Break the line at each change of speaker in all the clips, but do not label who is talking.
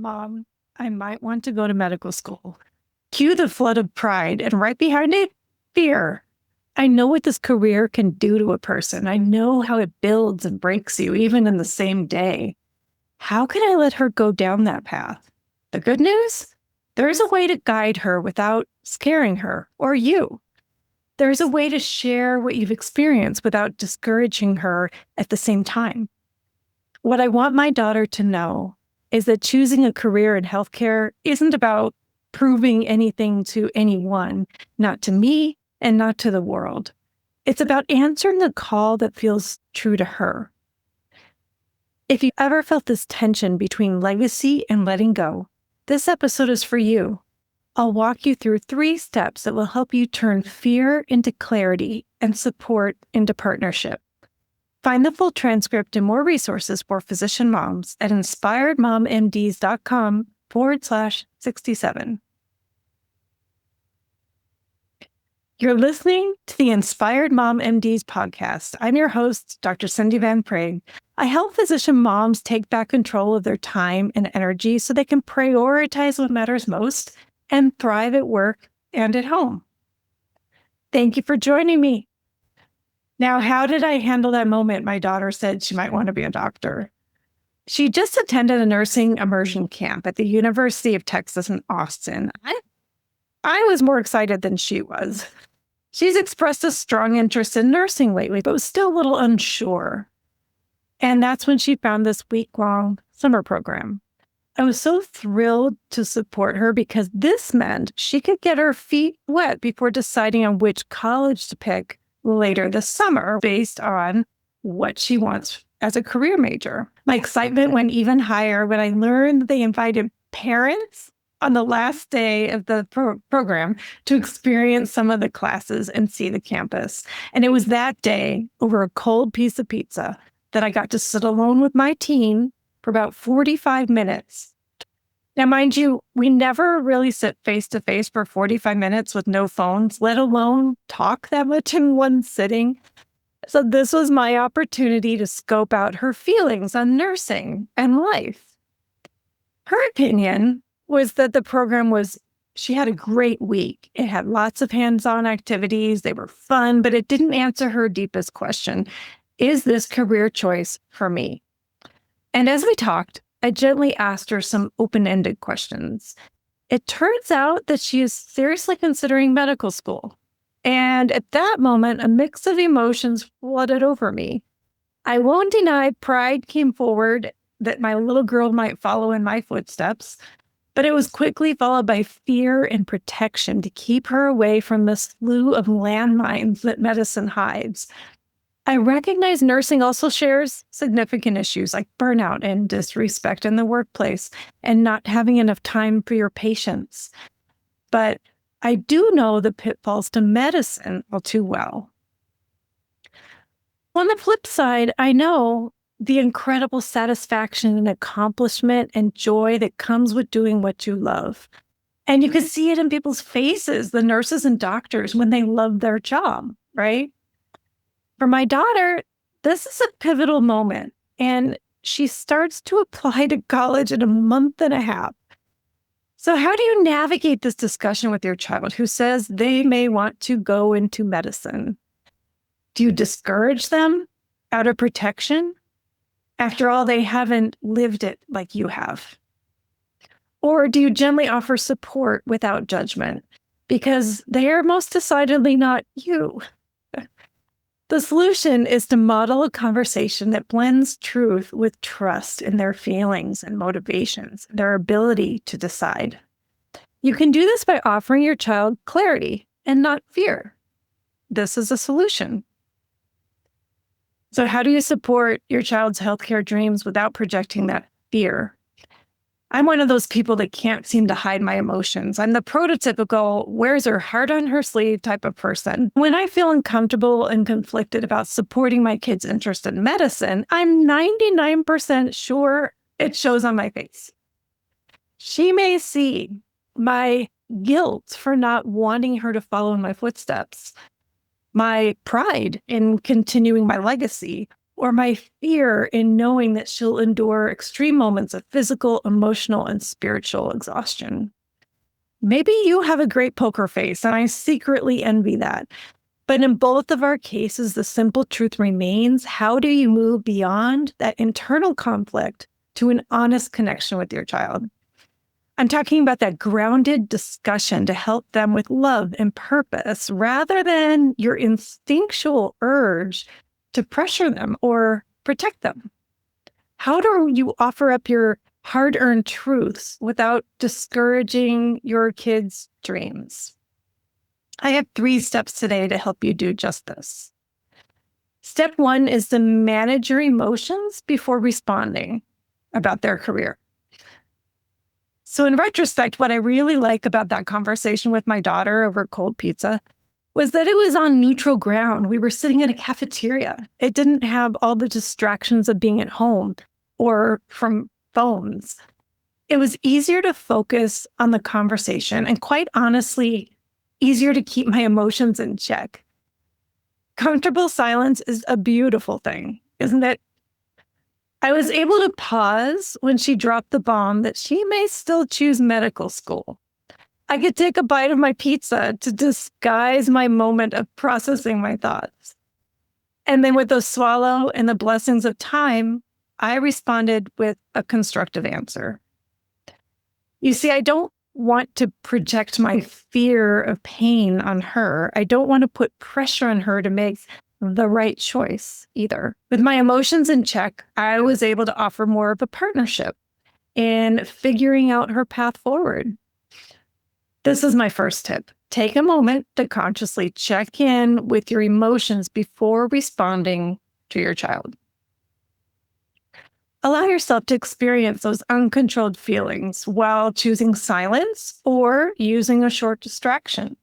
Mom, I might want to go to medical school. Cue the flood of pride, and right behind it, fear. I know what this career can do to a person. I know how it builds and breaks you, even in the same day. How can I let her go down that path? The good news? There's a way to guide her without scaring her or you. There's a way to share what you've experienced without discouraging her at the same time. What I want my daughter to know is that choosing a career in healthcare isn't about proving anything to anyone, not to me and not to the world. It's about answering the call that feels true to her. If you ever felt this tension between legacy and letting go, this episode is for you. I'll walk you through 3 steps that will help you turn fear into clarity and support into partnership. Find the full transcript and more resources for physician moms at inspiredmommds.com/67. You're listening to the Inspired Mom MDs podcast. I'm your host, Dr. Cindy Van Praag. I help physician moms take back control of their time and energy so they can prioritize what matters most and thrive at work and at home. Thank you for joining me. Now, how did I handle that moment my daughter said she might want to be a doctor? She just attended a nursing immersion camp at the University of Texas in Austin. I was more excited than she was. She's expressed a strong interest in nursing lately, but was still a little unsure. And that's when she found this week-long summer program. I was so thrilled to support her because this meant she could get her feet wet before deciding on which college to pick later this summer based on what she wants as a career major. My excitement went even higher when I learned that they invited parents on the last day of the program to experience some of the classes and see the campus. And it was that day, over a cold piece of pizza, that I got to sit alone with my teen for about 45 minutes. Now, mind you, we never really sit face-to-face for 45 minutes with no phones, let alone talk that much in one sitting. So this was my opportunity to scope out her feelings on nursing and life. Her opinion was that the program she had a great week. It had lots of hands-on activities. They were fun, but it didn't answer her deepest question. Is this career choice for me? And as we talked, I gently asked her some open-ended questions. It turns out that she is seriously considering medical school. And at that moment, a mix of emotions flooded over me. I won't deny pride came forward that my little girl might follow in my footsteps, but it was quickly followed by fear and protection to keep her away from the slew of landmines that medicine hides. I recognize nursing also shares significant issues like burnout and disrespect in the workplace and not having enough time for your patients. But I do know the pitfalls to medicine all too well. On the flip side, I know the incredible satisfaction and accomplishment and joy that comes with doing what you love. And you can see it in people's faces, the nurses and doctors, when they love their job, right? For my daughter, this is a pivotal moment, and she starts to apply to college in a month and a half. So how do you navigate this discussion with your child who says they may want to go into medicine? Do you discourage them out of protection? After all, they haven't lived it like you have. Or do you gently offer support without judgment? Because they are most decidedly not you. The solution is to model a conversation that blends truth with trust in their feelings and motivations, their ability to decide. You can do this by offering your child clarity and not fear. This is a solution. So how do you support your child's healthcare dreams without projecting that fear? I'm one of those people that can't seem to hide my emotions. I'm the prototypical wears her heart on her sleeve type of person. When I feel uncomfortable and conflicted about supporting my kid's interest in medicine, I'm 99% sure it shows on my face. She may see my guilt for not wanting her to follow in my footsteps, my pride in continuing my legacy, or my fear in knowing that she'll endure extreme moments of physical, emotional, and spiritual exhaustion. Maybe you have a great poker face, and I secretly envy that. But in both of our cases, the simple truth remains: how do you move beyond that internal conflict to an honest connection with your child? I'm talking about that grounded discussion to help them with love and purpose rather than your instinctual urge to pressure them or protect them. How do you offer up your hard-earned truths without discouraging your kids' dreams? I have 3 steps today to help you do just this. Step 1 is to manage your emotions before responding about their career. So in retrospect, what I really like about that conversation with my daughter over cold pizza was that it was on neutral ground. We were sitting in a cafeteria. It didn't have all the distractions of being at home or from phones. It was easier to focus on the conversation and, quite honestly, easier to keep my emotions in check. Comfortable silence is a beautiful thing, isn't it? I was able to pause when she dropped the bomb that she may still choose medical school. I could take a bite of my pizza to disguise my moment of processing my thoughts. And then with the swallow and the blessings of time, I responded with a constructive answer. You see, I don't want to project my fear of pain on her. I don't want to put pressure on her to make the right choice either. With my emotions in check, I was able to offer more of a partnership in figuring out her path forward. This is my first tip. Take a moment to consciously check in with your emotions before responding to your child. Allow yourself to experience those uncontrolled feelings while choosing silence or using a short distraction.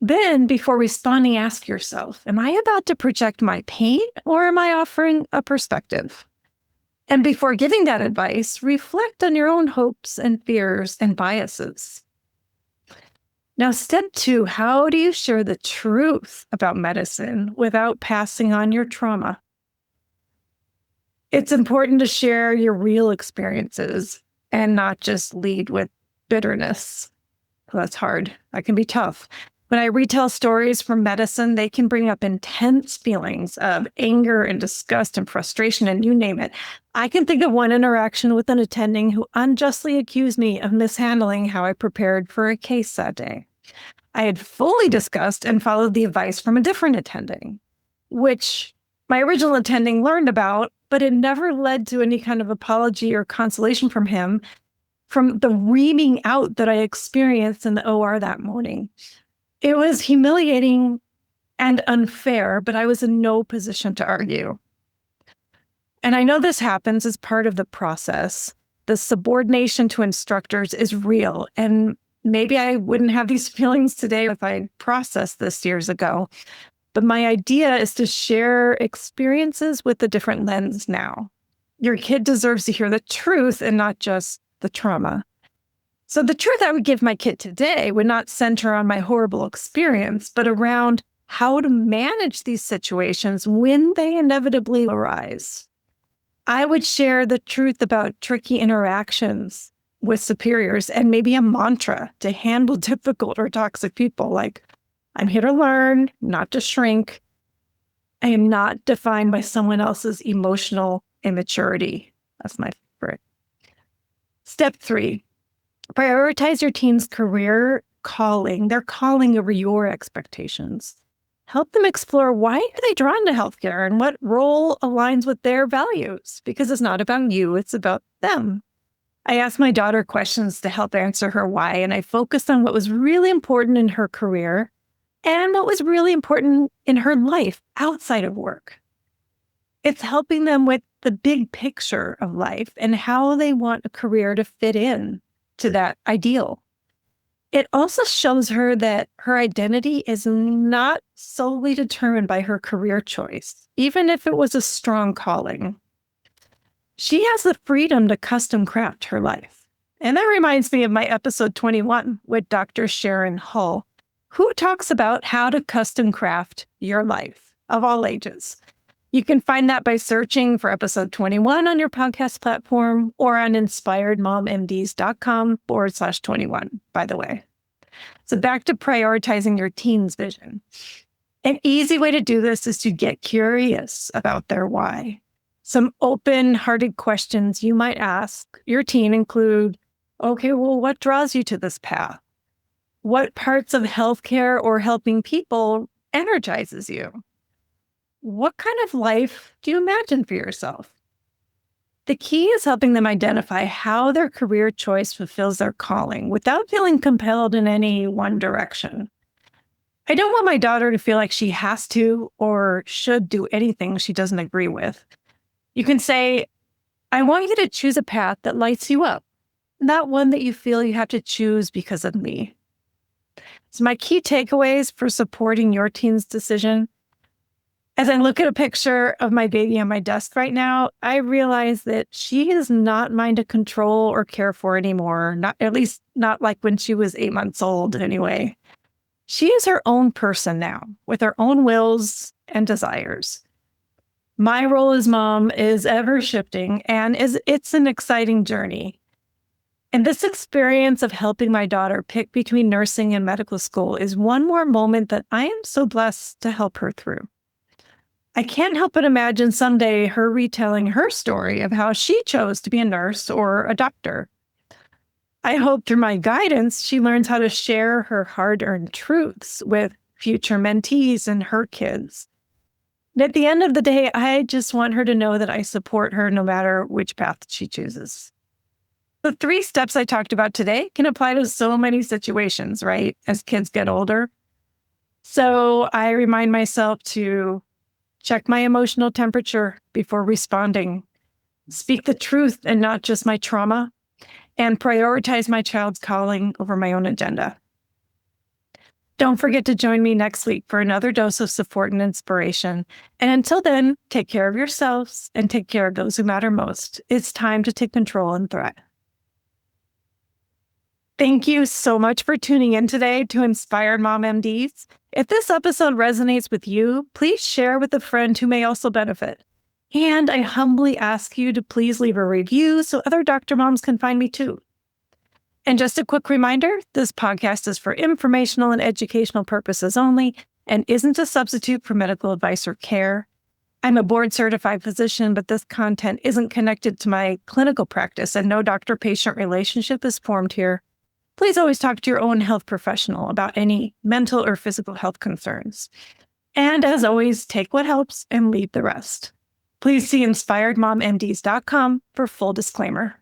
Then, before responding, ask yourself, am I about to project my pain or am I offering a perspective? And before giving that advice, reflect on your own hopes and fears and biases. Now, step 2, how do you share the truth about medicine without passing on your trauma? It's important to share your real experiences and not just lead with bitterness. Well, that's hard. That can be tough. When I retell stories from medicine, they can bring up intense feelings of anger and disgust and frustration, and you name it. I can think of one interaction with an attending who unjustly accused me of mishandling how I prepared for a case that day. I had fully discussed and followed the advice from a different attending, which my original attending learned about, but it never led to any kind of apology or consolation from him from the reaming out that I experienced in the OR that morning. It was humiliating and unfair, but I was in no position to argue. And I know this happens as part of the process. The subordination to instructors is real, and maybe I wouldn't have these feelings today if I processed this years ago. But my idea is to share experiences with a different lens now. Your kid deserves to hear the truth and not just the trauma. So the truth I would give my kid today would not center on my horrible experience, but around how to manage these situations when they inevitably arise. I would share the truth about tricky interactions with superiors and maybe a mantra to handle difficult or toxic people, like, I'm here to learn, not to shrink. I am not defined by someone else's emotional immaturity. That's my favorite. Step 3, prioritize your teen's career calling, their calling over your expectations. Help them explore why are they drawn to healthcare and what role aligns with their values, because it's not about you, it's about them. I asked my daughter questions to help answer her why, and I focused on what was really important in her career and what was really important in her life outside of work. It's helping them with the big picture of life and how they want a career to fit in to that ideal. It also shows her that her identity is not solely determined by her career choice, even if it was a strong calling. She has the freedom to custom craft her life. And that reminds me of my episode 21 with Dr. Sharon Hull, who talks about how to custom craft your life of all ages. You can find that by searching for episode 21 on your podcast platform or on inspiredmommds.com/21, by the way. So back to prioritizing your teen's vision. An easy way to do this is to get curious about their why. Some open-hearted questions you might ask your teen include, okay, well, what draws you to this path? What parts of healthcare or helping people energizes you? What kind of life do you imagine for yourself? The key is helping them identify how their career choice fulfills their calling without feeling compelled in any one direction. I don't want my daughter to feel like she has to or should do anything she doesn't agree with. You can say, I want you to choose a path that lights you up, not one that you feel you have to choose because of me. So my key takeaways for supporting your teen's decision: as I look at a picture of my baby on my desk right now, I realize that she is not mine to control or care for anymore, at least not like when she was 8 months old anyway. She is her own person now, with her own wills and desires. My role as mom is ever shifting, and it's an exciting journey. And this experience of helping my daughter pick between nursing and medical school is one more moment that I am so blessed to help her through. I can't help but imagine someday her retelling her story of how she chose to be a nurse or a doctor. I hope through my guidance, she learns how to share her hard-earned truths with future mentees and her kids. And at the end of the day, I just want her to know that I support her no matter which path she chooses. The 3 steps I talked about today can apply to so many situations, right, as kids get older. So I remind myself to check my emotional temperature before responding, speak the truth and not just my trauma, and prioritize my child's calling over my own agenda. Don't forget to join me next week for another dose of support and inspiration. And until then, take care of yourselves and take care of those who matter most. It's time to take control and thrive. Thank you so much for tuning in today to Inspired Mom MDs. If this episode resonates with you, please share with a friend who may also benefit. And I humbly ask you to please leave a review so other doctor moms can find me too. And just a quick reminder, this podcast is for informational and educational purposes only and isn't a substitute for medical advice or care. I'm a board-certified physician, but this content isn't connected to my clinical practice and no doctor-patient relationship is formed here. Please always talk to your own health professional about any mental or physical health concerns. And as always, take what helps and leave the rest. Please see inspiredmommds.com for full disclaimer.